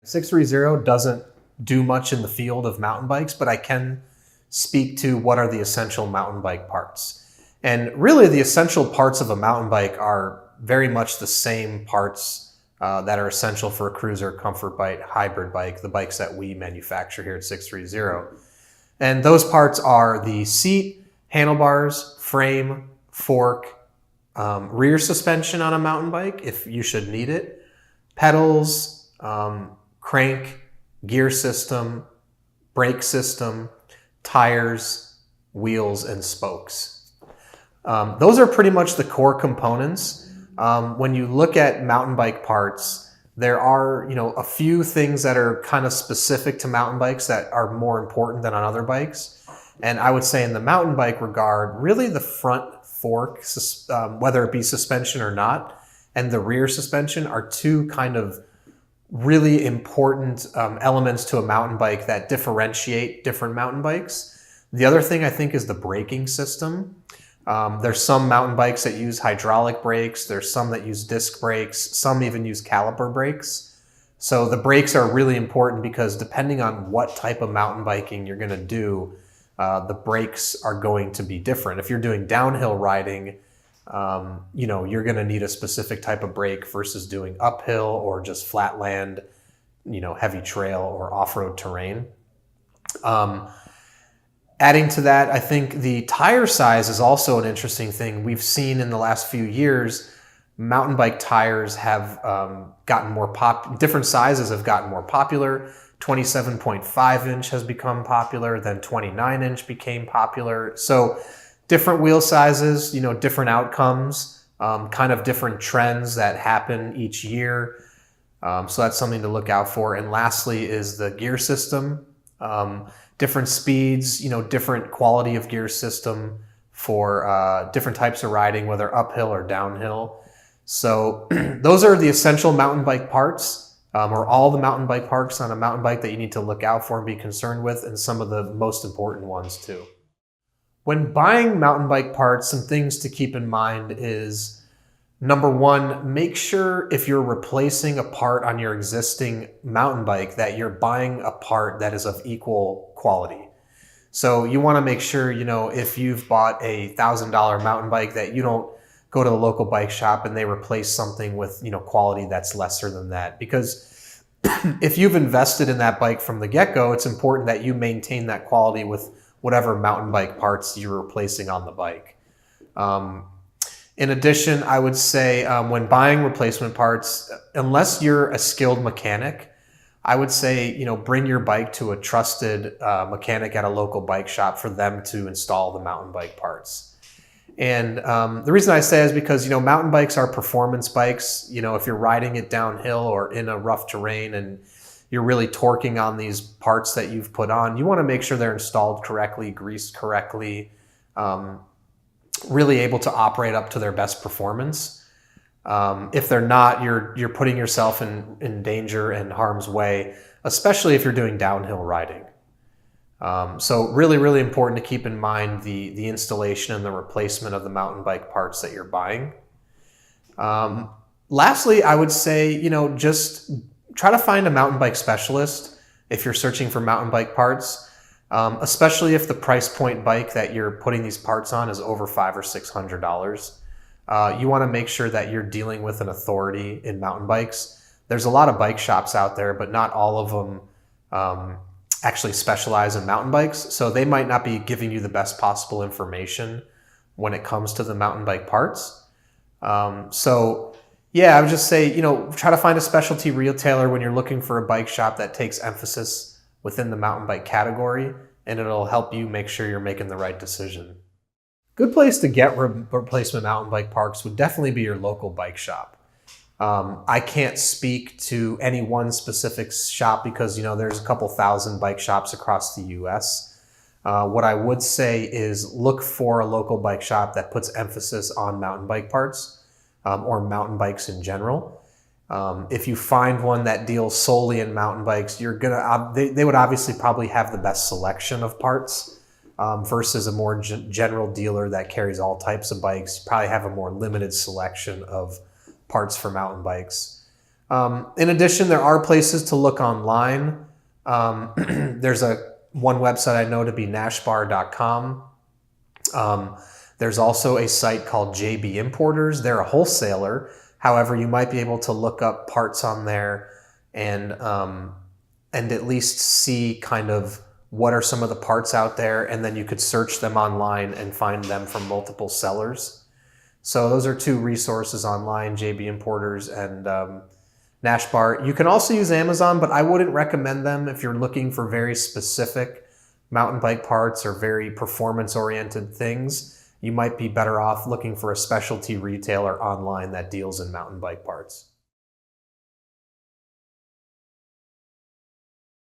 630 doesn't do much in the field of mountain bikes, but I can speak to what are the essential mountain bike parts. And really the essential parts of a mountain bike are very much the same parts that are essential for a cruiser, comfort bike, hybrid bike, the bikes that we manufacture here at 630. And those parts are the seat, handlebars, frame, fork, rear suspension on a mountain bike if you should need it, pedals, crank, gear system, brake system, tires, wheels, and spokes. Those are pretty much the core components. When you look at mountain bike parts, there are, a few things that are kind of specific to mountain bikes that are more important than on other bikes. And I would say in the mountain bike regard, really the front fork, whether it be suspension or not, and the rear suspension are two kind of really important elements to a mountain bike that differentiate different mountain bikes. The other thing I think is the braking system. There's some mountain bikes that use hydraulic brakes. There's some that use disc brakes. Some even use caliper brakes. So the brakes are really important because depending on what type of mountain biking you're going to do, the brakes are going to be different. If you're doing downhill riding, you're going to need a specific type of brake versus doing uphill or just flat land, heavy trail or off-road terrain. Adding to that, I think the tire size is also an interesting thing. We've seen in the last few years, mountain bike tires have gotten more different sizes have gotten more popular. 27.5 inch has become popular, then 29 inch became popular. So different wheel sizes, different outcomes, kind of different trends that happen each year. So that's something to look out for. And lastly is the gear system. Different speeds, different quality of gear system for different types of riding, whether uphill or downhill. So those are the essential mountain bike parts, or all the mountain bike parts on a mountain bike that you need to look out for and be concerned with, and some of the most important ones too. When buying mountain bike parts, some things to keep in mind is, number one, make sure if you're replacing a part on your existing mountain bike that you're buying a part that is of equal quality. So you want to make sure, if you've bought a $1,000 mountain bike, that you don't go to the local bike shop and they replace something with, quality that's lesser than that. Because if you've invested in that bike from the get-go, it's important that you maintain that quality with whatever mountain bike parts you're replacing on the bike. In addition, I would say when buying replacement parts, unless you're a skilled mechanic, I would say, bring your bike to a trusted mechanic at a local bike shop for them to install the mountain bike parts. And the reason I say is because, mountain bikes are performance bikes. If you're riding it downhill or in a rough terrain and you're really torquing on these parts that you've put on, you want to make sure they're installed correctly, greased correctly, really able to operate up to their best performance. If they're not, you're putting yourself in danger and harm's way, especially if you're doing downhill riding. So really, really important to keep in mind the installation and the replacement of the mountain bike parts that you're buying. Lastly, I would say, just try to find a mountain bike specialist if you're searching for mountain bike parts. Especially if the price point bike that you're putting these parts on is over $500 or $600. You want to make sure that you're dealing with an authority in mountain bikes. There's a lot of bike shops out there, but not all of them actually specialize in mountain bikes. So they might not be giving you the best possible information when it comes to the mountain bike parts. I would just say, try to find a specialty retailer when you're looking for a bike shop that takes emphasis within the mountain bike category, and it'll help you make sure you're making the right decision. Good place to get replacement mountain bike parts would definitely be your local bike shop. I can't speak to any one specific shop because, there's a couple thousand bike shops across the US. What I would say is look for a local bike shop that puts emphasis on mountain bike parts or mountain bikes in general. If you find one that deals solely in mountain bikes, they would obviously probably have the best selection of parts versus a more general dealer that carries all types of bikes. You probably have a more limited selection of parts for mountain bikes. In addition, there are places to look online. There's one website I know to be nashbar.com. There's also a site called JB Importers. They're a wholesaler. However, you might be able to look up parts on there and at least see kind of what are some of the parts out there, and then you could search them online and find them from multiple sellers. So those are two resources online, JB Importers and Nashbar. You can also use Amazon, but I wouldn't recommend them if you're looking for very specific mountain bike parts or very performance-oriented things. You might be better off looking for a specialty retailer online that deals in mountain bike parts.